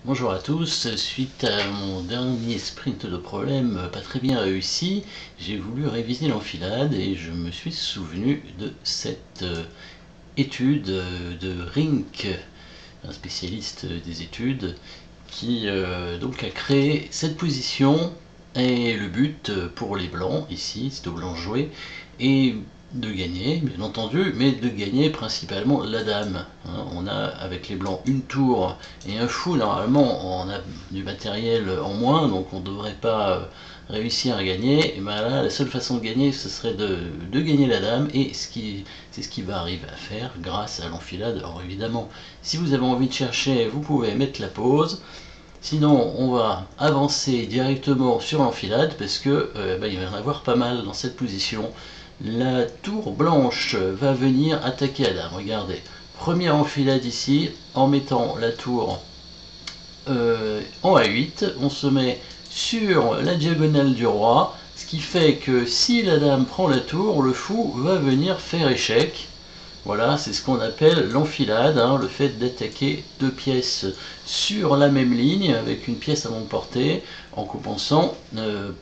Bonjour à tous, suite à mon dernier sprint de problème pas très bien réussi, j'ai voulu réviser l'enfilade et je me suis souvenu de cette étude de Rink, un spécialiste des études, qui donc a créé cette position. Et le but pour les blancs, ici, c'est aux blancs de jouer, et de gagner, bien entendu, mais de gagner principalement la dame. On a avec les blancs une tour et un fou, normalement on a du matériel en moins, donc on ne devrait pas réussir à gagner. Et bien là, la seule façon de gagner, ce serait de gagner la dame, et c'est ce qui va arriver à faire grâce à l'enfilade. Alors évidemment, si vous avez envie de chercher, vous pouvez mettre la pause. Sinon, on va avancer directement sur l'enfilade parce que il va y en avoir pas mal dans cette position. La tour blanche va venir attaquer la dame. Regardez, première enfilade ici en mettant la tour en A8. On se met sur la diagonale du roi, ce qui fait que si la dame prend la tour, le fou va venir faire échec. Voilà, c'est ce qu'on appelle l'enfilade, le fait d'attaquer deux pièces sur la même ligne avec une pièce à longue portée en compensant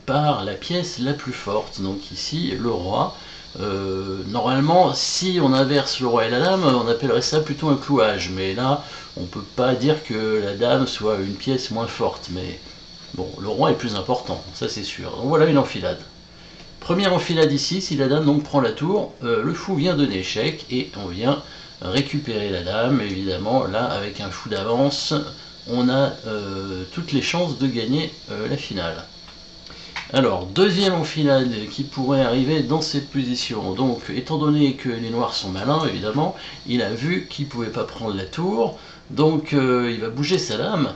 par la pièce la plus forte. Donc ici, le roi. Normalement, si on inverse le roi et la dame, on appellerait ça plutôt un clouage. Mais là, on ne peut pas dire que la dame soit une pièce moins forte. Mais bon, le roi est plus important, ça c'est sûr. Donc voilà une enfilade. Première enfilade ici, si la dame donc prend la tour, le fou vient donner échec et on vient récupérer la dame. Évidemment, là avec un fou d'avance, on a toutes les chances de gagner la finale. Alors, deuxième enfilade qui pourrait arriver dans cette position. Donc, étant donné que les noirs sont malins, évidemment, il a vu qu'il ne pouvait pas prendre la tour, donc il va bouger sa dame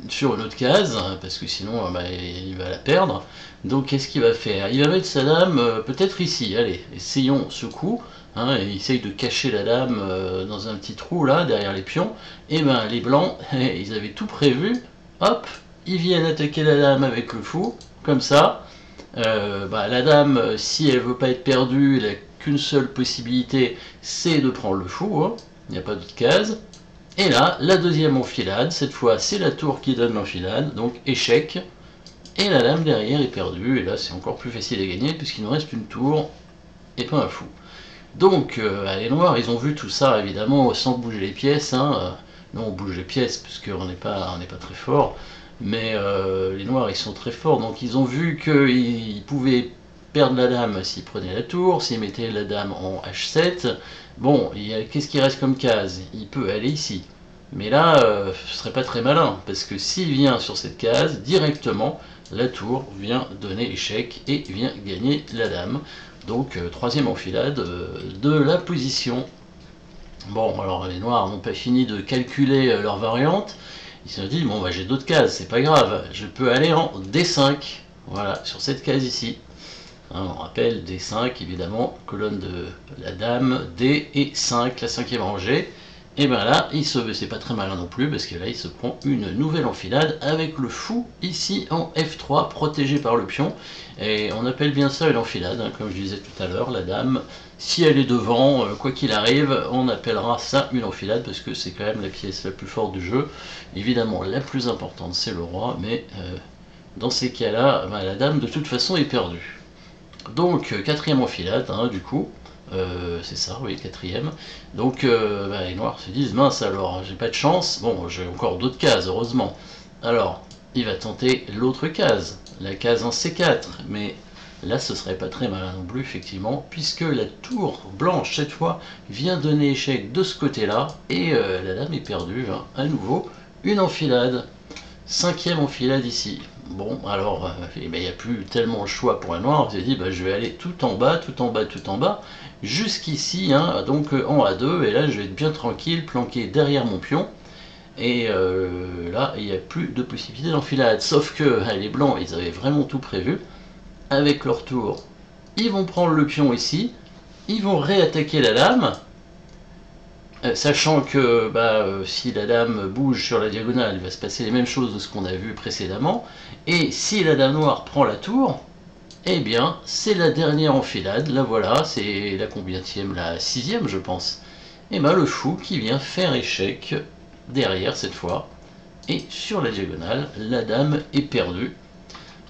sur une autre case, parce que sinon il va la perdre. Donc qu'est-ce qu'il va faire? Il va mettre sa dame peut-être ici. Allez, essayons ce coup. Il essaye de cacher la dame dans un petit trou là, derrière les pions. Et ben les blancs, ils avaient tout prévu. Hop, ils viennent attaquer la dame avec le fou, comme ça. La dame, si elle veut pas être perdue, elle n'a qu'une seule possibilité, c'est de prendre le fou. Il n'y a pas d'autre case. Et là, la deuxième enfilade, cette fois c'est la tour qui donne l'enfilade, donc échec. Et la dame derrière est perdue, et là c'est encore plus facile à gagner puisqu'il nous reste une tour et pas un fou. Donc les noirs, ils ont vu tout ça évidemment sans bouger les pièces. Nous on bouge les pièces puisqu'on n'est pas très fort, mais les noirs ils sont très forts, donc ils ont vu qu'ils pouvaient perdre la dame s'ils prenaient la tour, s'ils mettaient la dame en H7. Bon, qu'est-ce qui reste comme case? Il peut aller ici. Mais là, ce serait pas très malin, parce que s'il vient sur cette case, directement, la tour vient donner échec et vient gagner la dame. Donc, troisième enfilade de la position. Bon, alors les noirs n'ont pas fini de calculer leur variante. Ils se sont dit, bon, j'ai d'autres cases, c'est pas grave, je peux aller en D5. Voilà, sur cette case ici. On rappelle D5 évidemment, colonne de la dame, D et 5, la cinquième rangée. Et bien là, c'est pas très malin non plus, parce que là il se prend une nouvelle enfilade avec le fou ici en F3, protégé par le pion. Et on appelle bien ça une enfilade, comme je disais tout à l'heure, la dame, si elle est devant, quoi qu'il arrive, on appellera ça une enfilade, parce que c'est quand même la pièce la plus forte du jeu. Évidemment, la plus importante c'est le roi, mais dans ces cas-là, la dame de toute façon est perdue. Donc quatrième enfilade, du coup, c'est ça, oui, quatrième. Donc les noirs se disent, mince alors, j'ai pas de chance, bon, j'ai encore d'autres cases, heureusement. Alors, il va tenter l'autre case, la case en C4, mais là ce serait pas très malin non plus, effectivement, puisque la tour blanche, cette fois, vient donner échec de ce côté-là, et la dame est perdue, à nouveau, une enfilade. Cinquième enfilade ici. Bon, alors, il n'y a plus tellement le choix pour un noir. On s'est dit, je vais aller tout en bas, tout en bas, tout en bas, jusqu'ici, donc en A2, et là je vais être bien tranquille, planqué derrière mon pion. Et là, il n'y a plus de possibilité d'enfilade. Sauf que les blancs, ils avaient vraiment tout prévu. Avec leur tour, ils vont prendre le pion ici, ils vont réattaquer la dame. Sachant que si la dame bouge sur la diagonale, il va se passer les mêmes choses de ce qu'on a vu précédemment. Et si la dame noire prend la tour, eh bien c'est la dernière enfilade, la voilà, c'est la combienième, la sixième je pense. Et le fou qui vient faire échec derrière cette fois. et sur la diagonale, la dame est perdue.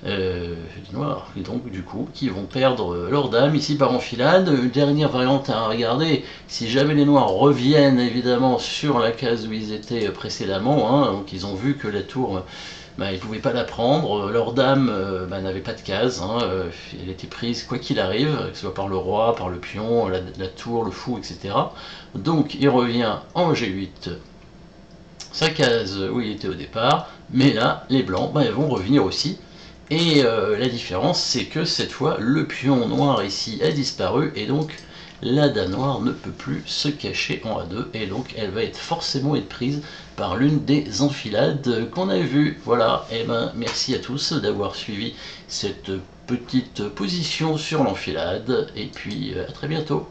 Les noirs, et donc du coup, qui vont perdre leur dame ici par enfilade. Une dernière variante à regarder, si jamais les noirs reviennent évidemment sur la case où ils étaient précédemment, hein, donc ils ont vu que la tour, ils ne pouvaient pas la prendre, leur dame n'avait pas de case, hein, elle était prise quoi qu'il arrive, que ce soit par le roi, par le pion, la tour, le fou, etc. Donc il revient en G8, sa case où il était au départ, mais là, les blancs vont revenir aussi. Et la différence, c'est que cette fois, le pion noir ici a disparu, et donc la dame noire ne peut plus se cacher en A2, et donc elle va forcément être prise par l'une des enfilades qu'on a vues. Voilà, et merci à tous d'avoir suivi cette petite position sur l'enfilade, et puis à très bientôt.